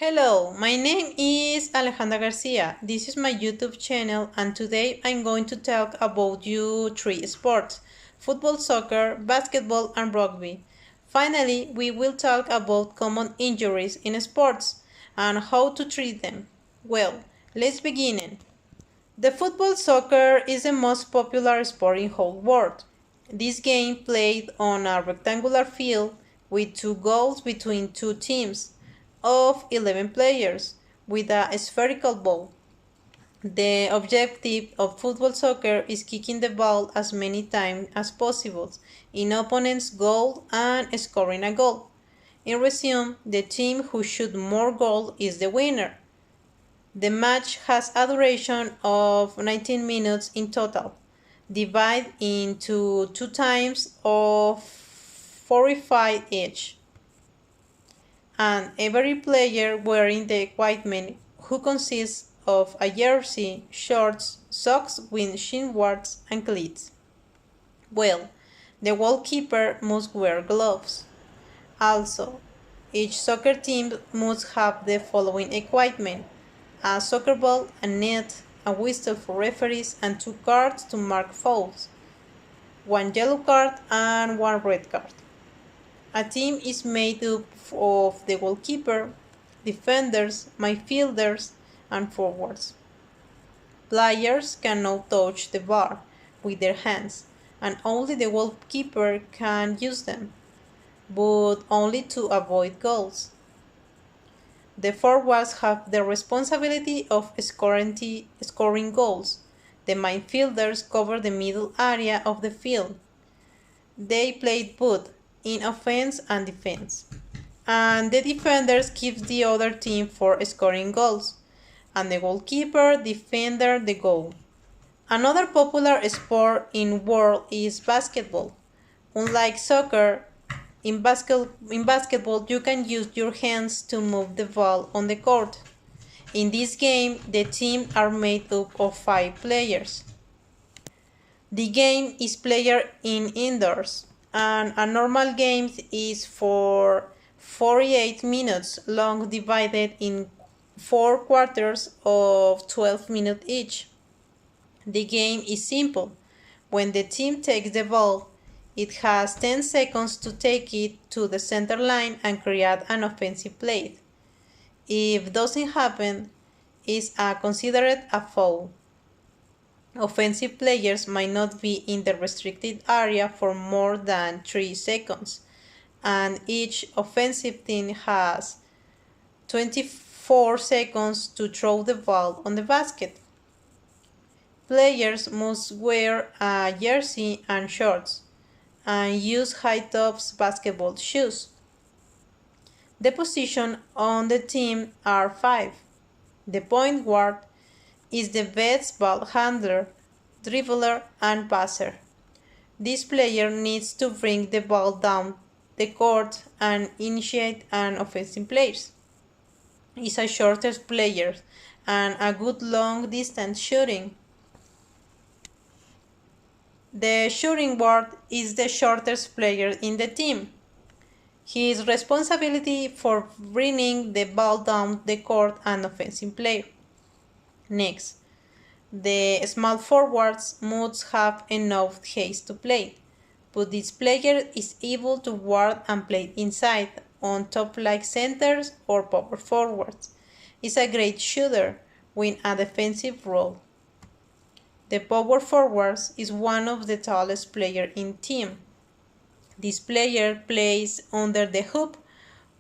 Hello, my name is Alejandra Garcia. This is my YouTube channel and today I'm going to talk about three sports: football, soccer, basketball and rugby. Finally, we will talk about common injuries in sports and how to treat them. Well, let's begin. The football soccer is the most popular sport in whole world. This game played on a rectangular field with two goals between two teams of 11 players with a spherical ball. The objective of football soccer is kicking the ball as many times as possible in opponent's goal and scoring a goal. In resume, the team who shoots more goals is the winner. The match has a duration of 19 minutes in total, divided into two times of 45 each, and every player wearing the equipment who consists of a jersey, shorts, socks with shin guards, and cleats. Well, the goalkeeper must wear gloves. Also, each soccer team must have the following equipment: a soccer ball, a net, a whistle for referees, and two cards to mark fouls, one yellow card and one red card. A team is made up of the goalkeeper, defenders, midfielders, and forwards. Players cannot touch the bar with their hands, and only the goalkeeper can use them, but only to avoid goals. The forwards have the responsibility of scoring goals. The midfielders cover the middle area of the field. They play both in offense and defense. And the defenders keep the other team for scoring goals. And the goalkeeper defender the goal. Another popular sport in world is basketball. Unlike soccer, in basketball, you can use your hands to move the ball on the court. In this game, the teams are made up of 5 players. The game is played in indoors, and a normal game is for 48 minutes long, divided in 4 quarters of 12 minutes each. The game is simple. When the team takes the ball, it has 10 seconds to take it to the center line and create an offensive play. If doesn't happen, it's considered a foul. Offensive players might not be in the restricted area for more than 3 seconds, and each offensive team has 24 seconds to throw the ball on the basket. Players must wear a jersey and shorts, and use high-tops basketball shoes. The positions on the team are 5. The point guard is the best ball handler, dribbler, and passer. This player needs to bring the ball down the court and initiate an offensive play. Is a shorter player and a good long-distance shooting. The shooting guard is the shortest player in the team. His responsibility for bringing the ball down the court and offensive play. Next, the small forwards must have enough haste to play, but this player is able to guard and play inside, on top like centers or power forwards. Is a great shooter with a defensive role. The power forwards is one of the tallest players in team. This player plays under the hoop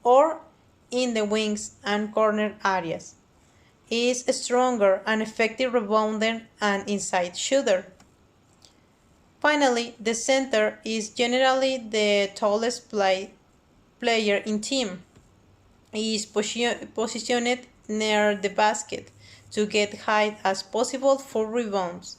or in the wings and corner areas. He is a stronger and effective rebounder and inside shooter. Finally, the center is generally the tallest player in team. He is positioned near the basket to get high as possible for rebounds.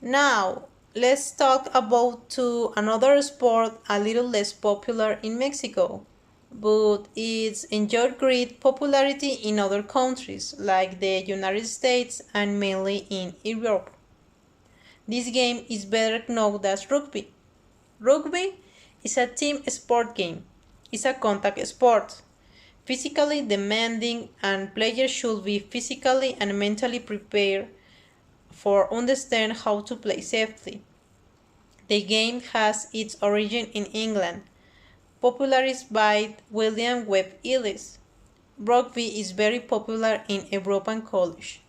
Now, let's talk about another sport a little less popular in Mexico, but it's enjoyed great popularity in other countries like the United States and mainly in Europe. This game is better known as rugby. Rugby is a team sport game. It's a contact sport. physically demanding, and players should be physically and mentally prepared for understand how to play safely. The game has its origin in England, popularized by William Webb Ellis. Rugby is very popular in European college.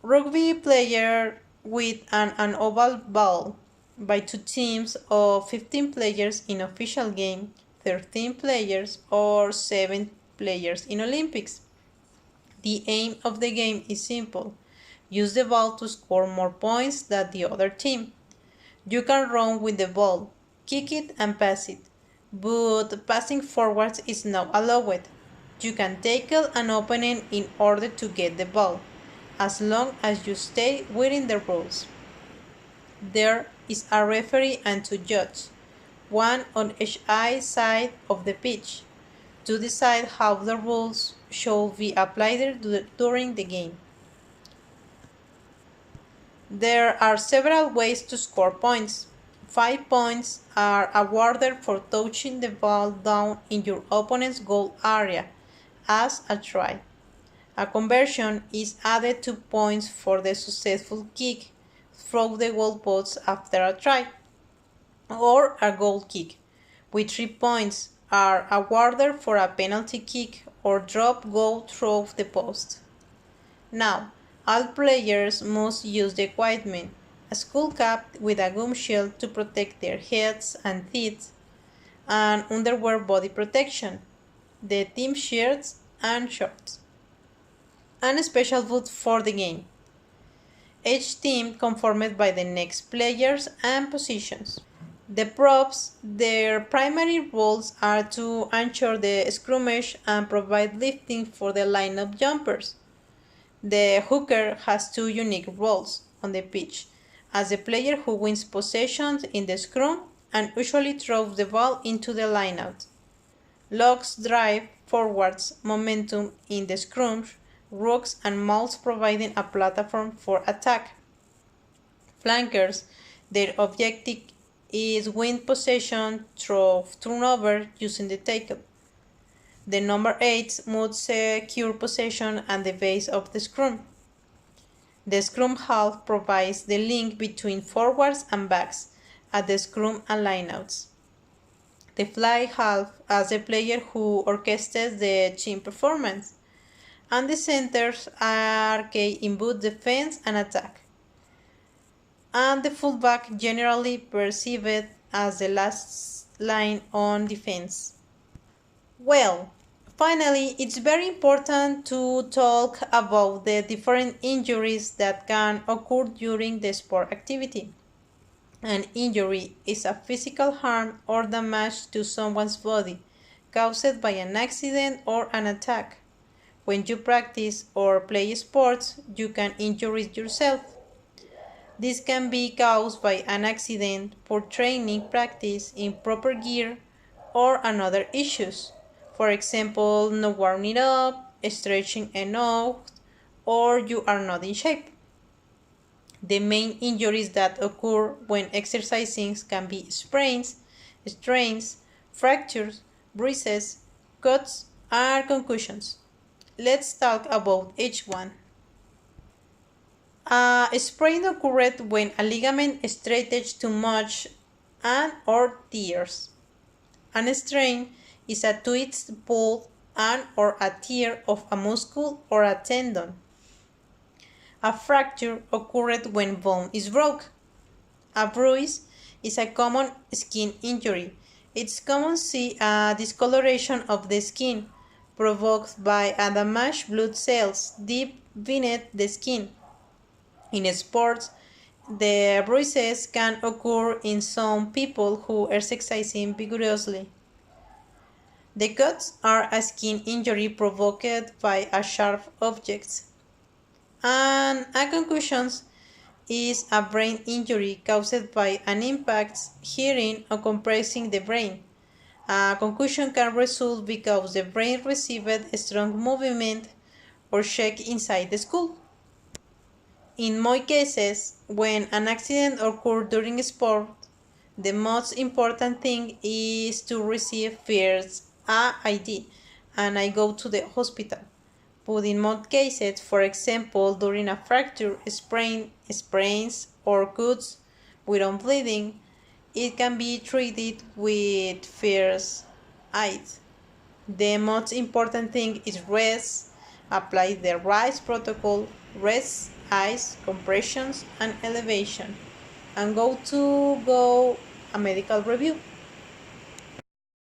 Rugby played with an oval ball by two teams of 15 players in official game, 13 players or 7 players in Olympics. The aim of the game is simple. Use the ball to score more points than the other team. You can run with the ball, kick it and pass it, but passing forwards is not allowed. You can tackle an opponent in order to get the ball, as long as you stay within the rules. There is a referee and two judges, one on each side of the pitch, to decide how the rules should be applied during the game. There are several ways to score points. 5 points are awarded for touching the ball down in your opponent's goal area as a try. A conversion is added 2 points for the successful kick through the goalpost after a try, or a goal kick, with 3 points are awarded for a penalty kick or drop goal through the post. Now, all players must use the equipment, a skull cap with a gum shield to protect their heads and teeth, and underwear body protection, the team shirts and shorts, and special boots for the game. Each team conformed by the next players and positions. The props, their primary roles are to ensure the scrummage and provide lifting for the line-up jumpers. The hooker has two unique roles on the pitch, as the player who wins possession in the scrum and usually throws the ball into the lineout. Locks drive forwards momentum in the scrums, rocks and mauls providing a platform for attack. Flankers, their objective is win possession through turnover using the tackle. The number 8 must secure possession at the base of the scrum. The scrum half provides the link between forwards and backs at the scrum and lineouts. The fly half as the player who orchestrates the team performance, and the centers are key in both defense and attack. And the fullback generally perceived as the last line on defense. Well, finally, it's very important to talk about the different injuries that can occur during the sport activity. An injury is a physical harm or damage to someone's body caused by an accident or an attack. When you practice or play sports, you can injure yourself. This can be caused by an accident, poor training practice, improper gear, or another issues. For example, not warming up, stretching enough, or you are not in shape. The main injuries that occur when exercising can be sprains, strains, fractures, bruises, cuts, and concussions. Let's talk about each one. A sprain occurred when a ligament stretches too much and or tears. An strain is a twist, pull, and or a tear of a muscle or a tendon. A fracture occurred when bone is broke. A bruise is a common skin injury. It's common to see a discoloration of the skin provoked by a damaged blood cells deep beneath the skin. In sports, the bruises can occur in some people who are exercising vigorously. The cuts are a skin injury provoked by a sharp object. And a concussion is a brain injury caused by an impact hitting or compressing the brain. A concussion can result because the brain received a strong movement or shock inside the skull. In most cases, when an accident occurs during sport, the most important thing is to receive first AID and I go to the hospital. But in most cases, for example, during a fracture, sprains, or cuts without bleeding, it can be treated with first aid. The most important thing is rest, apply the right protocol, rest, ice, compressions, and elevation, and go a medical review.